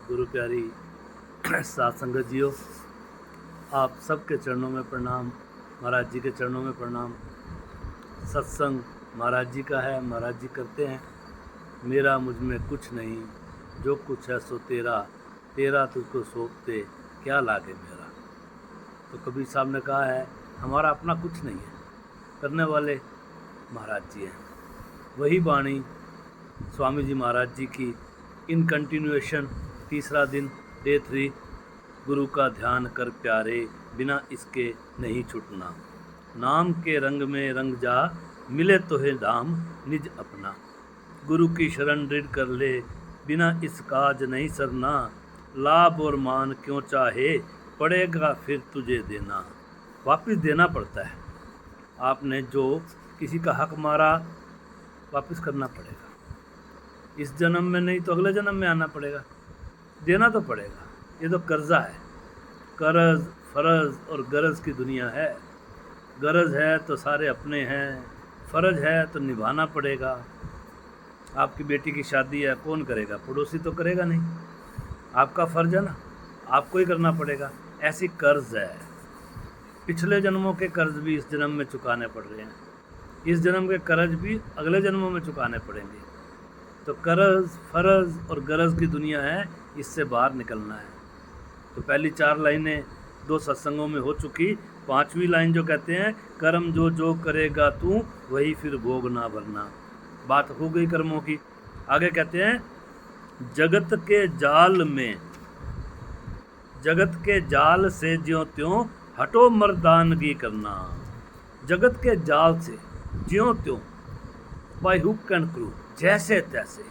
गुरु प्यारी सात संगत जियो, आप सबके चरणों में प्रणाम। महाराज जी के चरणों में प्रणाम। सत्संग महाराज जी का है, महाराज जी करते हैं। मेरा मुझ में कुछ नहीं, जो कुछ है सो तेरा, तेरा तुझको सौंपते क्या लागे मेरा। तो कबीर साहब ने कहा है हमारा अपना कुछ नहीं है, करने वाले महाराज जी हैं। वही वाणी स्वामी जी महाराज जी की इन कंटिन्यूएशन, तीसरा दिन डे 3। गुरु का ध्यान कर प्यारे, बिना इसके नहीं छूटना। नाम के रंग में रंग जा, मिले तो है धाम निज अपना। गुरु की शरण दृढ़ कर ले, बिना इस काज नहीं सरना। लाभ और मान क्यों चाहे, पड़ेगा फिर तुझे देना। वापस देना पड़ता है। आपने जो किसी का हक मारा, वापस करना पड़ेगा। इस जन्म में नहीं तो अगले जन्म में आना पड़ेगा, देना तो पड़ेगा। ये तो कर्जा है। कर्ज, फर्ज और गरज की दुनिया है। गरज है तो सारे अपने हैं, फ़र्ज है तो निभाना पड़ेगा। आपकी बेटी की शादी है, कौन करेगा? पड़ोसी तो करेगा नहीं। आपका फ़र्ज है ना, आपको ही करना पड़ेगा। ऐसी कर्ज है। पिछले जन्मों के कर्ज भी इस जन्म में चुकाने पड़ रहे हैं। इस जन्म के कर्ज भी अगले जन्मों में चुकाने पड़ेंगे। तो कर्ज, फर्ज और गरज की दुनिया है, इससे बाहर निकलना है। तो पहली 4 लाइनें 2 सत्संगों में हो चुकी। 5वीं लाइन जो कहते हैं कर्म जो जो करेगा तू, वही फिर भोग ना भरना। बात हो गई कर्मों की। आगे कहते हैं जगत के जाल में, जगत के जाल से ज्यों त्यों हटो मर्दानगी करना। जगत के जाल से ज्यों त्यों, बाय हुक एंड क्रू, जैसे तैसे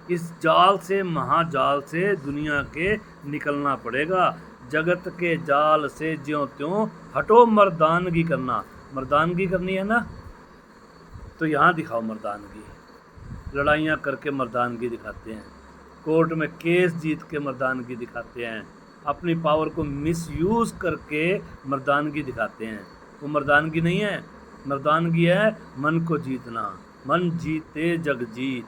इस जाल से, महाजाल से दुनिया के निकलना पड़ेगा। जगत के जाल से ज्यों त्यों हटो मर्दानगी करना। मर्दानगी करनी है ना, तो यहाँ दिखाओ मर्दानगी। लड़ाइयाँ करके मर्दानगी दिखाते हैं, कोर्ट में केस जीत के मर्दानगी दिखाते हैं, अपनी पावर को मिसयूज़ करके मर्दानगी दिखाते हैं। वो मर्दानगी नहीं है। मर्दानगी है मन को जीतना। मन जीते जग जीत।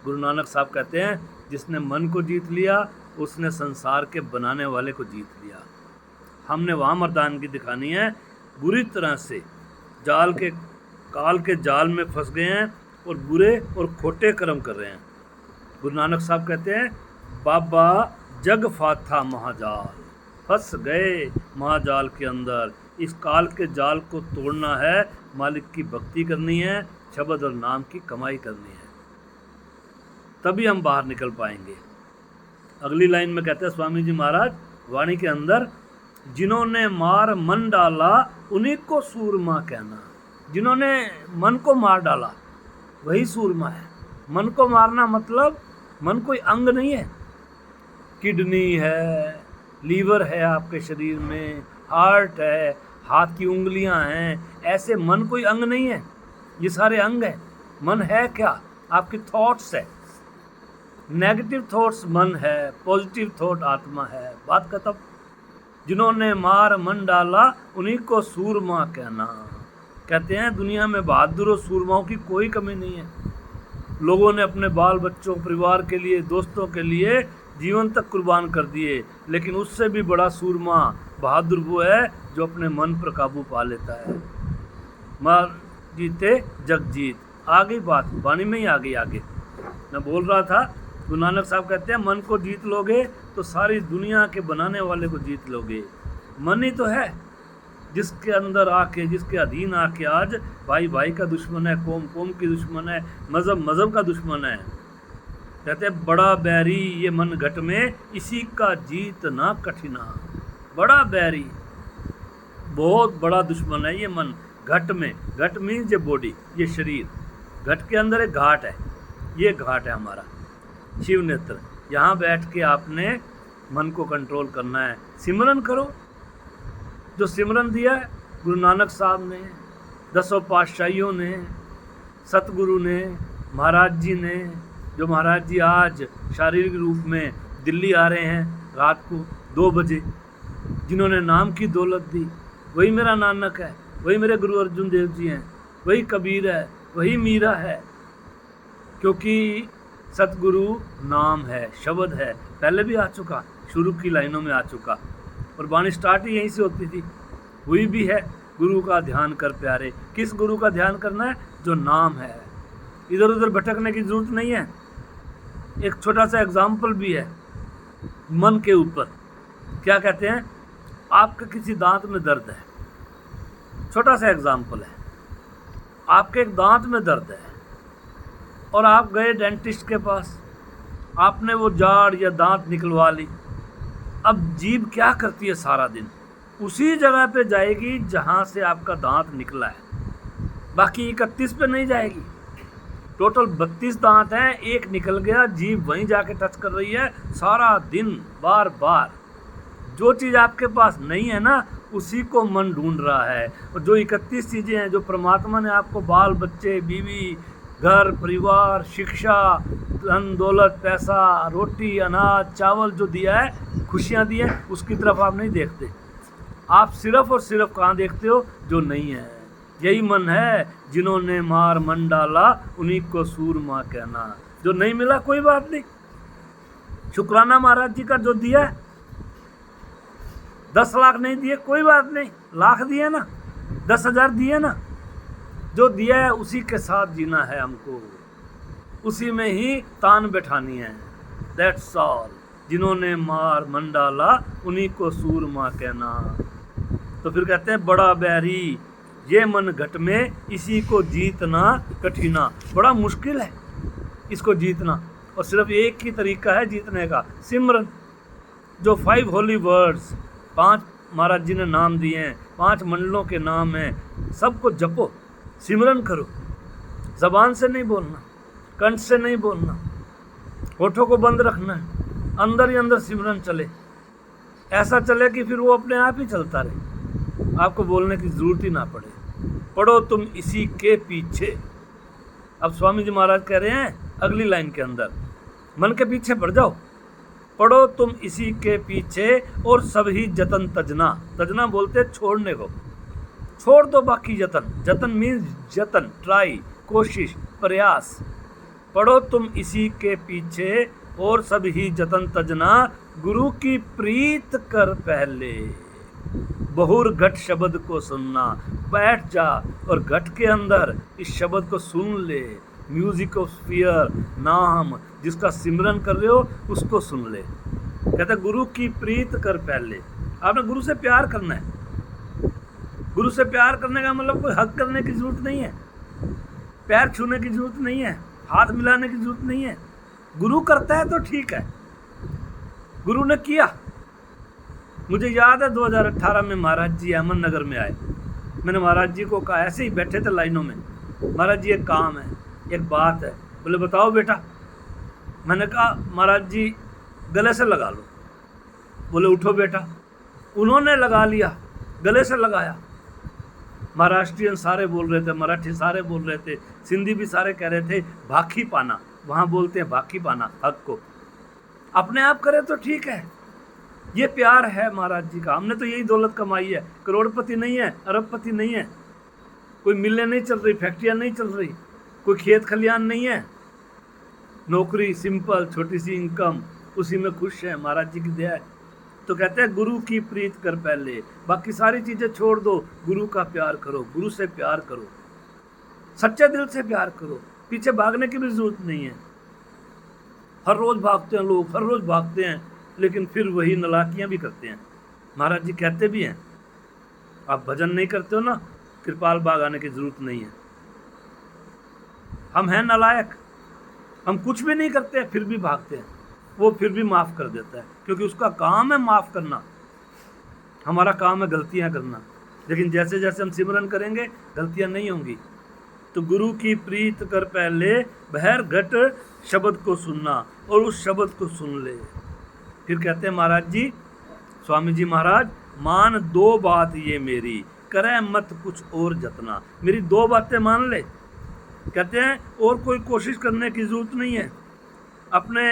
गुरु नानक साहब कहते हैं जिसने मन को जीत लिया, उसने संसार के बनाने वाले को जीत लिया। हमने वहाँ मर्दानगी दिखानी है। बुरी तरह से जाल के, काल के जाल में फंस गए हैं और बुरे और खोटे कर्म कर रहे हैं। गुरु नानक साहब कहते हैं बाबा जग फाथा महाजाल, फंस गए महाजाल के अंदर। इस काल के जाल को तोड़ना है, मालिक की भक्ति करनी है, शब्द और नाम की कमाई करनी है, तभी हम बाहर निकल पाएंगे। अगली लाइन में कहते हैं स्वामी जी महाराज वाणी के अंदर, जिन्होंने मार मन डाला उन्हीं को सूरमा कहना। जिन्होंने मन को मार डाला वही सूरमा है। मन को मारना मतलब मन कोई अंग नहीं है। किडनी है, लीवर है आपके शरीर में, हार्ट है, हाथ की उंगलियां हैं, ऐसे मन कोई अंग नहीं है। ये सारे अंग हैं। मन है क्या? आपके थॉट्स है। नेगेटिव थॉट्स मन है, पॉजिटिव थॉट आत्मा है। बात खत्म। जिन्होंने मार मन डाला उन्हीं को सूरमा कहना। कहते हैं दुनिया में बहादुर और सूरमाओं की कोई कमी नहीं है। लोगों ने अपने बाल बच्चों, परिवार के लिए, दोस्तों के लिए जीवन तक कुर्बान कर दिए, लेकिन उससे भी बड़ा सूरमा, बहादुर वो है जो अपने मन पर काबू पा लेता है। मार जीते जग जीत। आ गई बात, वाणी में ही आ गई। आगे मैं बोल रहा था, गुरु नानक साहब कहते हैं मन को जीत लोगे तो सारी दुनिया के बनाने वाले को जीत लोगे। मन ही तो है जिसके अंदर आके, जिसके अधीन आके आज भाई भाई का दुश्मन है, कौम कौम की दुश्मन है, मज़हब मज़हब का दुश्मन है। कहते हैं बड़ा बैरी ये मन घट में, इसी का जीत ना कठिना। बड़ा बैरी, बहुत बड़ा दुश्मन है ये मन घट में। घट मीन्स ये बॉडी, ये शरीर। घट के अंदर एक घाट है, ये घाट है हमारा शिव नेत्र। यहाँ बैठ के आपने मन को कंट्रोल करना है। सिमरन करो। जो सिमरन दिया है गुरु नानक साहब ने, 10 पातशाहियों ने, सतगुरु ने, महाराज जी ने, जो महाराज जी आज शारीरिक रूप में दिल्ली आ रहे हैं रात को 2 बजे, जिन्होंने नाम की दौलत दी, वही मेरा नानक है, वही मेरे गुरु अर्जुन देव जी हैं, वही कबीर है, वही मीरा है। क्योंकि सतगुरु नाम है, शब्द है, पहले भी आ चुका, शुरू की लाइनों में आ चुका, और वाणी स्टार्ट ही यहीं से होती थी, हुई भी है। गुरु का ध्यान कर प्यारे, किस गुरु का ध्यान करना है? जो नाम है। इधर उधर भटकने की जरूरत नहीं है। एक छोटा सा एग्जाम्पल भी है मन के ऊपर। क्या कहते हैं? आपके किसी दांत में दर्द है, छोटा सा एग्जाम्पल है, आपके एक दांत में दर्द है और आप गए डेंटिस्ट के पास, आपने वो जाड़ या दांत निकलवा ली। अब जीभ क्या करती है सारा दिन? उसी जगह पे जाएगी जहाँ से आपका दांत निकला है, बाकी 31 पे नहीं जाएगी। टोटल 32 दांत हैं, एक निकल गया, जीभ वहीं जाके टच कर रही है सारा दिन बार बार। जो चीज़ आपके पास नहीं है ना, उसी को मन ढूंढ रहा है। और जो 31 चीज़ें हैं जो परमात्मा ने आपको बाल बच्चे, बीवी, घर परिवार, शिक्षा, धन दौलत, पैसा, रोटी, अनाज, चावल जो दिया है, खुशियाँ दी हैं, उसकी तरफ आप नहीं देखते। आप सिर्फ और सिर्फ कहाँ देखते हो? जो नहीं है। यही मन है, जिन्होंने मार मन डाला उन्हीं को सूरमा कहना। जो नहीं मिला कोई बात नहीं, शुक्राना महाराज जी का जो दिया है। 10 लाख नहीं दिए कोई बात नहीं, लाख दिए ना, 10,000 दिए ना, जो दिया है उसी के साथ जीना है हमको, उसी में ही तान बैठानी है। That's all. जिन्होंने मार मन डाला उन्हीं को सूरमा कहना। तो फिर कहते हैं बड़ा बैरी ये मन घट में, इसी को जीतना कठिना। बड़ा मुश्किल है इसको जीतना, और सिर्फ एक ही तरीका है जीतने का, सिमरन। जो 5 होली वर्ड्स, 5 महाराज जी ने नाम दिए हैं, 5 मंडलों के नाम हैं, सबको जपो, सिमरन करो। जबान से नहीं बोलना, कंठ से नहीं बोलना, होठों को बंद रखना है, अंदर ही अंदर सिमरन चले। ऐसा चले कि फिर वो अपने आप ही चलता रहे, आपको बोलने की जरूरत ही ना पड़े। पढ़ो तुम इसी के पीछे। अब स्वामी जी महाराज कह रहे हैं अगली लाइन के अंदर, मन के पीछे पड़ जाओ। पढ़ो तुम इसी के पीछे और सभी जतन तजना। तजना बोलते छोड़ने को, छोड़ दो बाकी जतन। जतन मीन्स जतन, ट्राई, कोशिश, प्रयास। पढ़ो तुम इसी के पीछे और सभी जतन तजना, गुरु की प्रीत कर पहले। बहुर घट शब्द को सुनना। बैठ जा और घट के अंदर इस शब्द को सुन ले। म्यूजिक ऑफ स्फीयर, नाम जिसका सिमरन कर रहे हो उसको सुन ले। कहते गुरु की प्रीत कर पहले। आपने गुरु से प्यार करना है। गुरु से प्यार करने का मतलब कोई हक करने की जरूरत नहीं है, पैर छूने की जरूरत नहीं है, हाथ मिलाने की जरूरत नहीं है। गुरु करता है तो ठीक है, गुरु ने किया। मुझे याद है 2018 में महाराज जी अहमदनगर में आए। मैंने महाराज जी को कहा, ऐसे ही बैठे थे लाइनों में, महाराज जी एक काम है, एक बात है। बोले बताओ बेटा। मैंने कहा महाराज जी गले से लगा लो। बोले उठो बेटा। उन्होंने लगा लिया, गले से लगाया। महाराष्ट्रियन सारे बोल रहे थे, मराठी सारे बोल रहे थे, सिंधी भी सारे कह रहे थे भाखी पाना, वहाँ बोलते हैं भाखी पाना हक को। अपने आप करे तो ठीक है, ये प्यार है महाराज जी का। हमने तो यही दौलत कमाई है, करोड़पति नहीं है, अरबपति नहीं है, कोई मिलें नहीं चल रही, फैक्ट्रियाँ नहीं चल रही, कोई खेत खलियान नहीं है, नौकरी सिंपल छोटी सी इनकम, उसी में खुश है, महाराज जी की दया है। तो कहते हैं गुरु की प्रीत कर पहले, बाकी सारी चीज़ें छोड़ दो, गुरु का प्यार करो, गुरु से प्यार करो, सच्चे दिल से प्यार करो। पीछे भागने की भी जरूरत नहीं है। हर रोज़ भागते हैं लोग, हर रोज़ भागते हैं, लेकिन फिर वही नलाकियाँ भी करते हैं। महाराज जी कहते भी हैं आप भजन नहीं करते हो ना, कृपाल बाग आने की ज़रूरत नहीं है। हम हैं नलायक, हम कुछ भी नहीं करते हैं फिर भी भागते हैं, वो फिर भी माफ़ कर देता है, क्योंकि उसका काम है माफ़ करना, हमारा काम है गलतियाँ करना। लेकिन जैसे जैसे हम सिमरन करेंगे गलतियाँ नहीं होंगी। तो गुरु की प्रीत कर पहले, बहर घट शब्द को सुनना, और उस शब्द को सुन ले। फिर कहते हैं महाराज जी, स्वामी जी महाराज, मान 2 बात ये मेरी, करे मत कुछ और जतना। मेरी 2 बातें मान ले। कहते हैं और कोई कोशिश करने की ज़रूरत नहीं है। अपने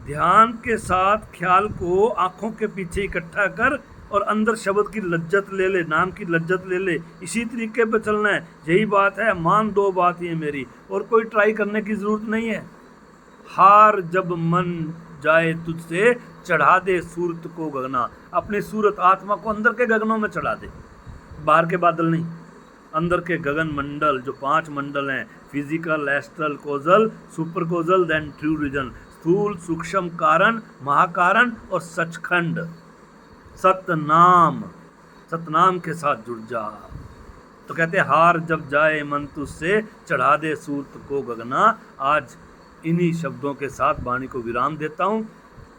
ध्यान के साथ ख्याल को आँखों के पीछे इकट्ठा कर और अंदर शब्द की लज्जत ले ले, नाम की लज्जत ले ले। इसी तरीके पे चलना है। यही बात है, मान 2 बात ये मेरी, और कोई ट्राई करने की ज़रूरत नहीं है। हार जब मन जाए तुझसे, चढ़ा दे सूरत को गगना। अपनी सूरत आत्मा को अंदर के गगनों में चढ़ा दे, बाहर के बादल नहीं, अंदर के गगन मंडल जो 5 मंडल हैं, physical, astral, causal, super causal, then true region, स्थूल, सूक्ष्म कारण, महाकारण और सचखंड। सतनाम, सतनाम के साथ जुड़ जा। तो कहते हार जब जाए मन तुझसे, चढ़ा दे सूरत को गगना। आज इन्हीं शब्दों के साथ वाणी को विराम देता हूँ।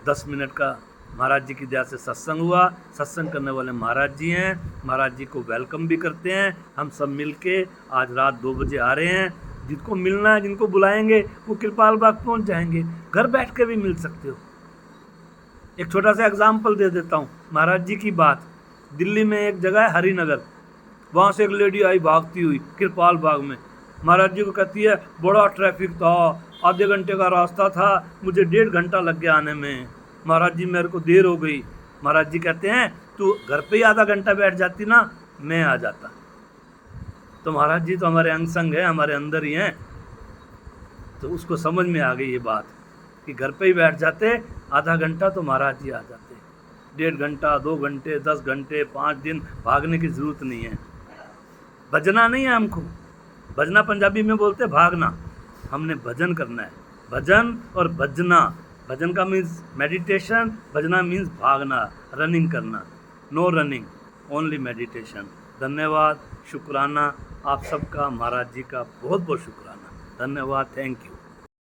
10 मिनट का महाराज जी की दया से सत्संग हुआ। सत्संग करने वाले महाराज जी हैं, महाराज जी को वेलकम भी करते हैं। हम सब मिलके आज रात 2 बजे आ रहे हैं। जिनको मिलना है, जिनको बुलाएंगे, वो कृपाल बाग पहुंच जाएंगे। घर बैठ के भी मिल सकते हो। एक छोटा सा एग्जाम्पल दे देता हूँ महाराज जी की बात। दिल्ली में एक जगह है हरिनगर, वहाँ से एक लेडी आई भागती हुई कृपाल बाग में। महाराज जी को कहती है बड़ा ट्रैफिक था, आधे घंटे का रास्ता था, मुझे 1.5 घंटा लग गया आने में। महाराज जी मेरे को देर हो गई। महाराज जी कहते हैं तू घर पे ही आधा घंटा बैठ जाती ना, मैं आ जाता। तो महाराज जी तो हमारे अंग संग है, हमारे अंदर ही हैं। तो उसको समझ में आ गई ये बात कि घर पे ही बैठ जाते, आधा घंटा तो महाराज जी आ जाते। 1.5 घंटा, 2 घंटे, 10 घंटे, 5 दिन भागने की जरूरत नहीं है। भजना नहीं है हमको, भजना पंजाबी में बोलते भागना। हमने भजन करना है, भजन और भजना। भजन का मीन्स मेडिटेशन, भजना मीन्स भागना, रनिंग करना। No running, only meditation. धन्यवाद, शुक्राना आप सबका, महाराज जी का बहुत बहुत शुक्राना। धन्यवाद, थैंक यू।